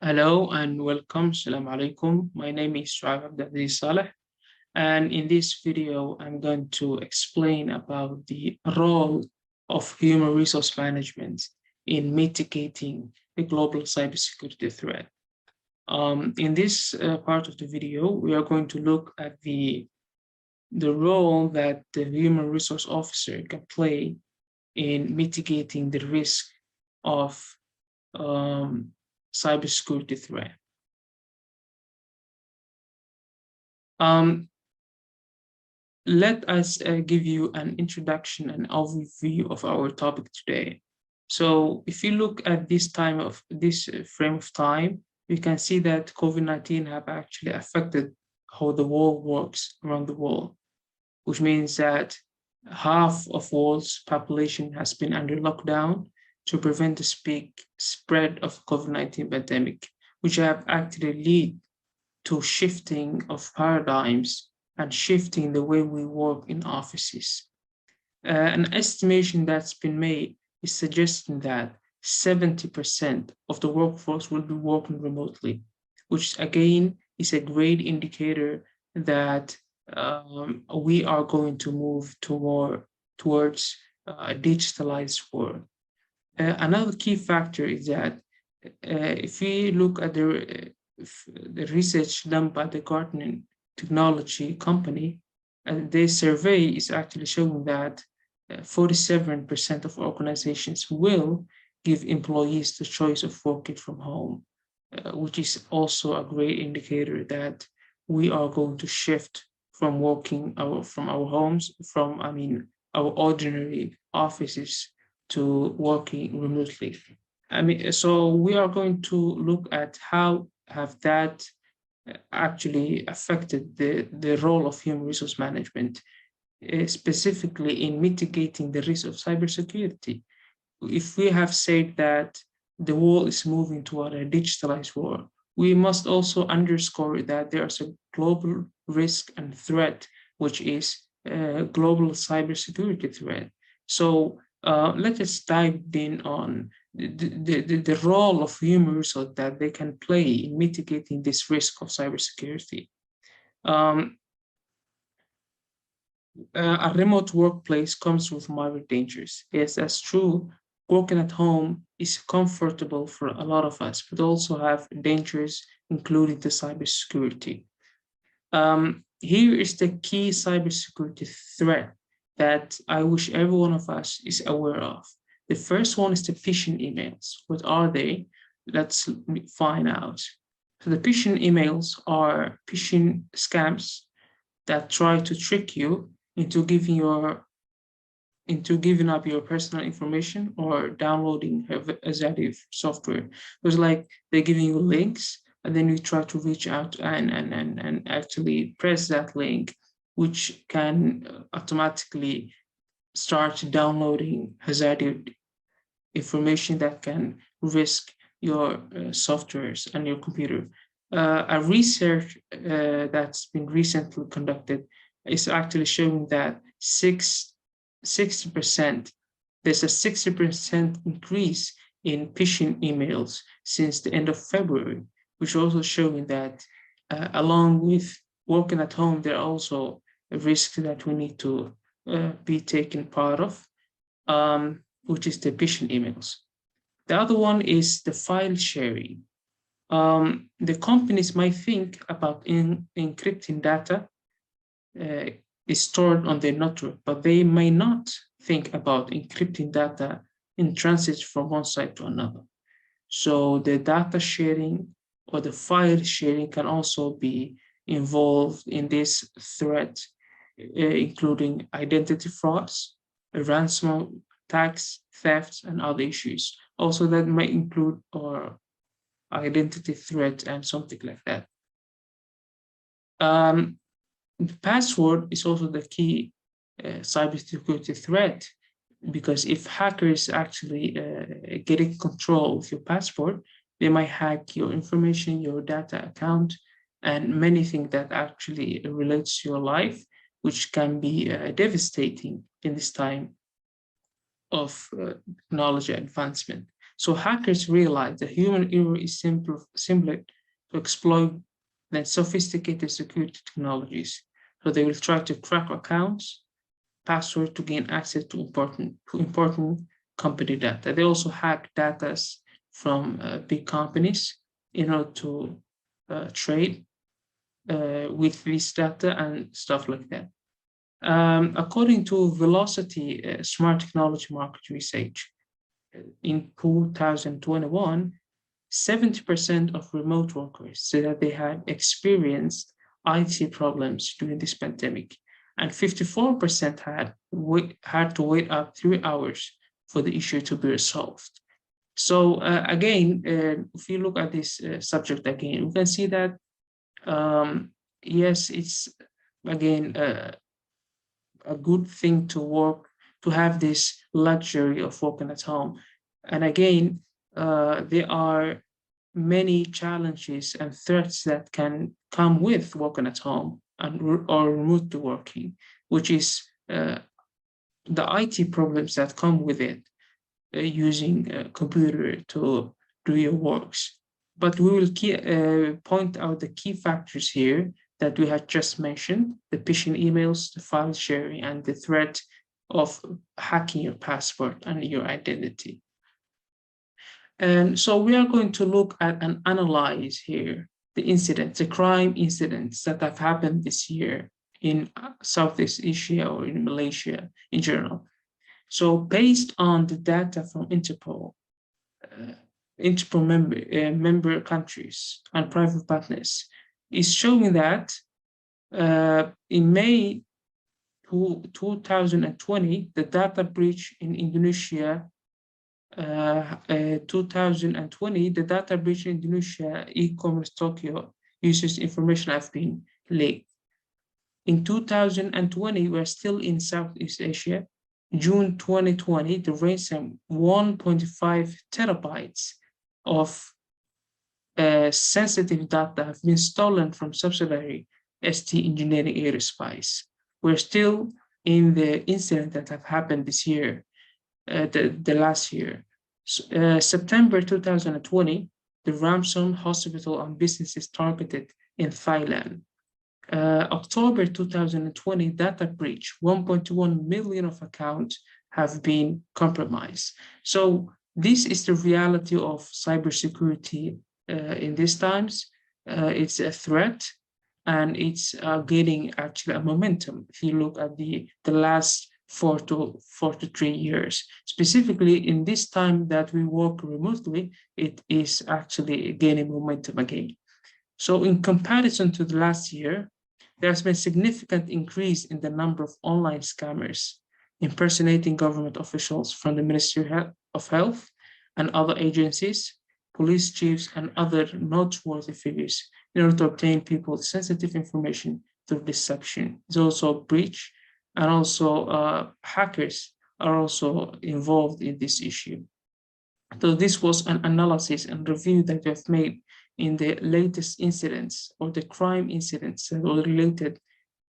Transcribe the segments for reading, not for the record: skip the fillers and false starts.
Hello and welcome. Assalamu alaikum. My name is Shuaib Abdulaziz Saleh, and in this video, I'm going to explain about the role of human resource management in mitigating the global cybersecurity threat. In this part of the video, we are going to look at the role that the human resource officer can play in mitigating the risk of cybersecurity threat. Let us give you an introduction and overview of our topic today. So if you look at this frame of time, we can see that COVID-19 have actually affected how the world works around the world, which means that half of world's population has been under lockdown to prevent the spread of COVID-19 pandemic, which have actually led to shifting of paradigms and shifting the way we work in offices. An estimation that's been made is suggesting that 70% of the workforce will be working remotely, which again is a great indicator that we are going to move towards a digitalized world. Another key factor is that if we look at the research done by the Gartner technology company, and their survey is actually showing that 47% of organizations will give employees the choice of working from home, which is also a great indicator that we are going to shift from from our homes, our ordinary offices to working remotely. So we are going to look at how have that actually affected the role of human resource management, specifically in mitigating the risk of cybersecurity. If we have said that the world is moving toward a digitalized world, we must also underscore that there's a global risk and threat, which is a global cybersecurity threat. So let us dive in on the role of human resource that they can play in mitigating this risk of cybersecurity. A remote workplace comes with moderate dangers. Yes, that's true. Working at home is comfortable for a lot of us, but also have dangers, including the cybersecurity. Here is the key cybersecurity threat that I wish every one of us is aware of. The first one is the phishing emails. What are they? Let's find out. So the phishing emails are phishing scams that try to trick you into giving up your personal information or downloading hazardous software. It was like they're giving you links, and then you try to reach out and actually press that link, which can automatically start downloading hazardous information that can risk your softwares and your computer. A research that's been recently conducted is actually showing that 60%, there's a 60% increase in phishing emails since the end of February, which also showing that along with working at home, there are also risks that we need to be taken part of, which is the phishing emails. The other one is the file sharing. The companies might think about encrypting data is stored on their network, but they may not think about encrypting data in transit from one site to another. So the data sharing or the file sharing can also be involved in this threat, including identity frauds, ransom attacks, thefts, and other issues. Also, that might include or identity threat and something like that. The password is also the key cybersecurity threat, because if hackers actually get control of your password, they might hack your information, your data account, and many things that actually relates to your life, which can be devastating in this time of technology advancement. So hackers realize that human error is simpler to exploit than sophisticated security technologies. So they will try to crack accounts, password to gain access to important company data. They also hack data from big companies in order to trade with this data and stuff like that. According to Velocity Smart Technology Market Research, in 2021, 70% of remote workers said that they had experienced IT problems during this pandemic, and 54% had to wait up 3 hours for the issue to be resolved. So again, if you look at this subject again, we can see that yes, it's again a good thing to have this luxury of working at home. And again, there are many challenges and threats that can come with working at home or remote working, which is the IT problems that come with it, using a computer to do your works. But we will point out the key factors here that we had just mentioned: the phishing emails, the file sharing, and the threat of hacking your passport and your identity. And so we are going to look at and analyze here the incidents, the crime incidents that have happened this year in Southeast Asia or in Malaysia in general. So based on the data from Interpol, member countries and private partners, is showing that in May 2020, the data breach in Indonesia, 2020, the data breach in Indonesia e-commerce Tokyo users' information have been leaked. In 2020, we're still in Southeast Asia. June 2020, the ransom 1.5 terabytes of sensitive data have been stolen from subsidiary ST Engineering Aerospace. We're still in the incident that have happened this year, the last year. September 2020, the ransom hospital and businesses targeted in Thailand. October 2020, data breach, 1.1 million of accounts have been compromised. So this is the reality of cybersecurity in these times. It's a threat, and it's gaining actually a momentum. If you look at the last 4 to 3 years, specifically in this time that we work remotely, it is actually gaining momentum again. So in comparison to the last year, there has been a significant increase in the number of online scammers impersonating government officials from the Ministry of Health and other agencies, police chiefs, and other noteworthy figures in order to obtain people's sensitive information through deception. There's also a breach, and also hackers are also involved in this issue. So this was an analysis and review that we have made in the latest incidents or the crime incidents that were related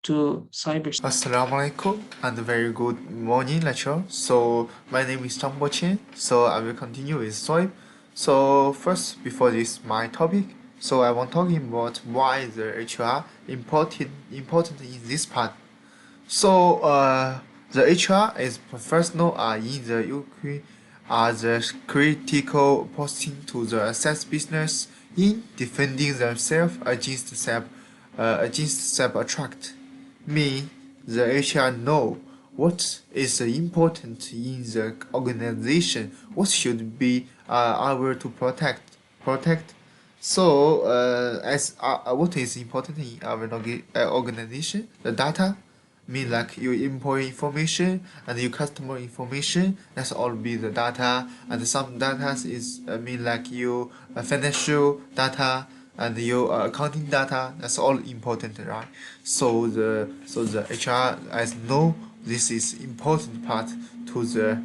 to cybersecurity. Assalamualaikum and very good morning, lecturer. So my name is Jang Bo-chin. So I will continue with story. So first, before this my topic, so I want talking about why the HR important in this part. So the HR is professional in the UK are the critical posting to the assess business in defending themselves against self attract. Me, the HR know what is important in the organization, what should be our to protect. So as what is important in our organization, the data mean like your employee information and your customer information, that's all be the data, and some data is mean like your financial data and your accounting data, that's all important, right? So the HR as know this is important part to the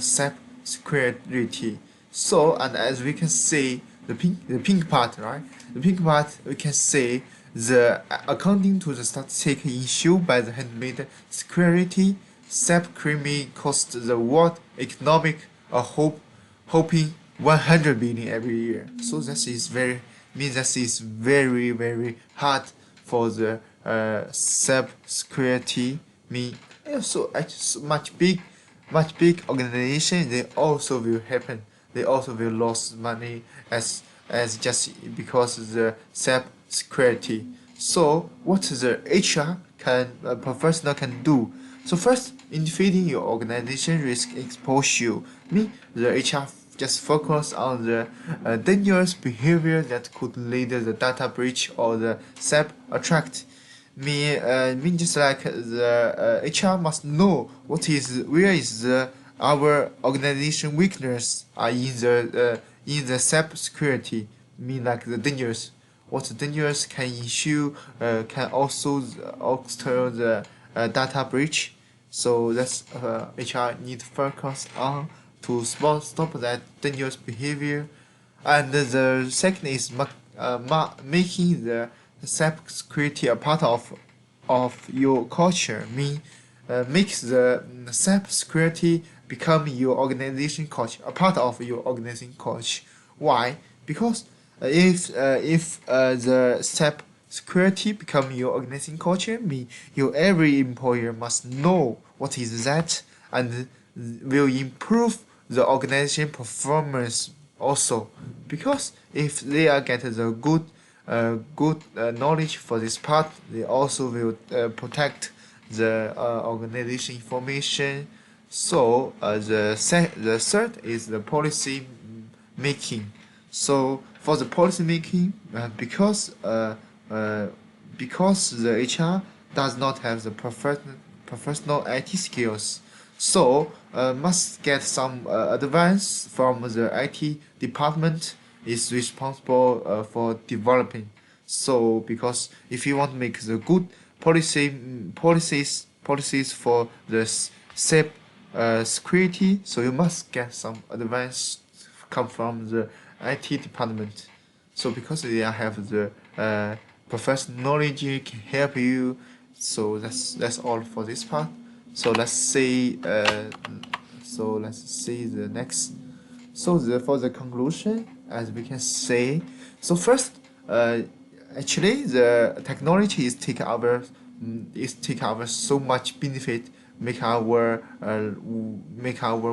SAP security. So, and as we can see the pink part, right? The pink part we can say the according to the statistic issued by the handmade security, SAP crime cost the world economic hoping 100 billion every year. So that is very means that is very hard for the cybersecurity. Me also so much big organization, they also will happen. They also will lose money as just because of the cybersecurity. So what the HR professional can do? So first, in defeating your organization risk exposure, me the HR just focus on the dangerous behavior that could lead to the data breach or the cyber attract. Mean just like the HR must know where is the our organization weakness are in the cyber security. Mean like the dangers. What the dangers can issue can also alter the data breach. So that's HR need to focus on to stop that dangerous behavior. And the second is making the cybersecurity a part of your culture. Makes the cybersecurity become your organization culture, a part of your organization culture. Why? Because if the cybersecurity become your organization culture, your every employer must know what is that and will improve the organization performance also. Because if they are getting the good knowledge for this part, they also will protect the organization information. So the third is the policy making. So for the policy making, because the HR does not have the professional IT skills, so must get some advice from the IT department is responsible for developing. So because if you want to make the good policies for the safe security, so you must get some advice come from the IT department. So because they have the professional knowledge can help you. So that's all for this part. So let's see the next. So for the conclusion, as we can say, so first, actually the technology is take our so much benefit, make our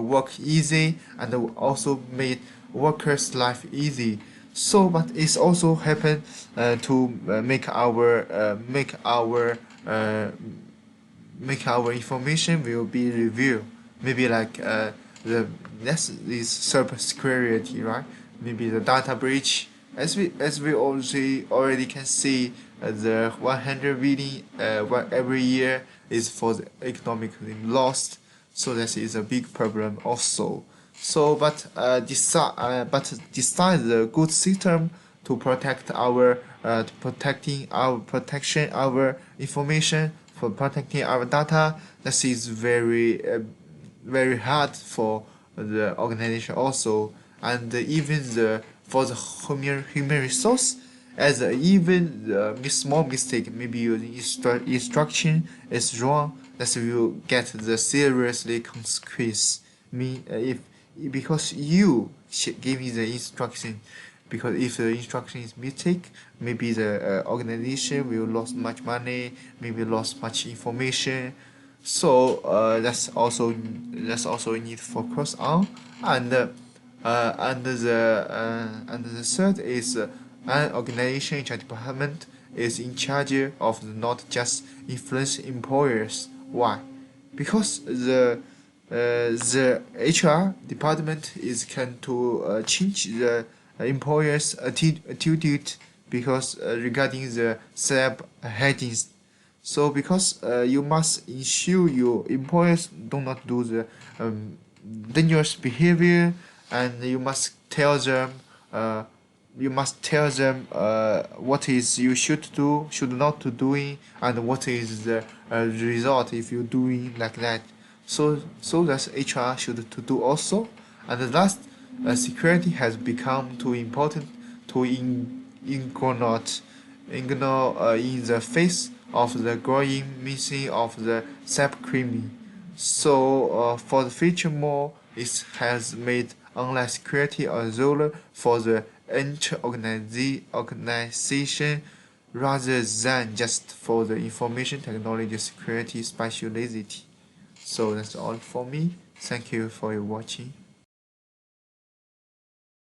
work easy, and also made workers' life easy. So, but it's also happen to make our information will be revealed. Maybe like the this is cyber security, right? Maybe the data breach. As we already can see, the 100 billion every year is for the economically lost. So that is a big problem also. So, but decide the good system to protect our information, for protecting our data. That is very hard for the organization also, and even the for the human resource, as even the small mistake, maybe your instruction is wrong, that will get the seriously consequence. If because you give me the instruction, because if the instruction is mistake, maybe the organization will lose much money, maybe lost much information. So that's also need to focus on. And the third is an organization HR department is in charge of not just influence employers. Why? Because the HR department is can to change the employers' attitude because regarding the SAP headings. So because you must ensure your employers do not do the dangerous behavior, and you must tell them what is you should do, should not to doing, and what is the result if you doing like that. So that's HR should to do also. And the last, security has become too important to ignore in the face of the growing missing of the cybercrime. So for the future more, it has made online security a role for the entire organization rather than just for the information technology security specialty. So that's all for me. Thank you for your watching.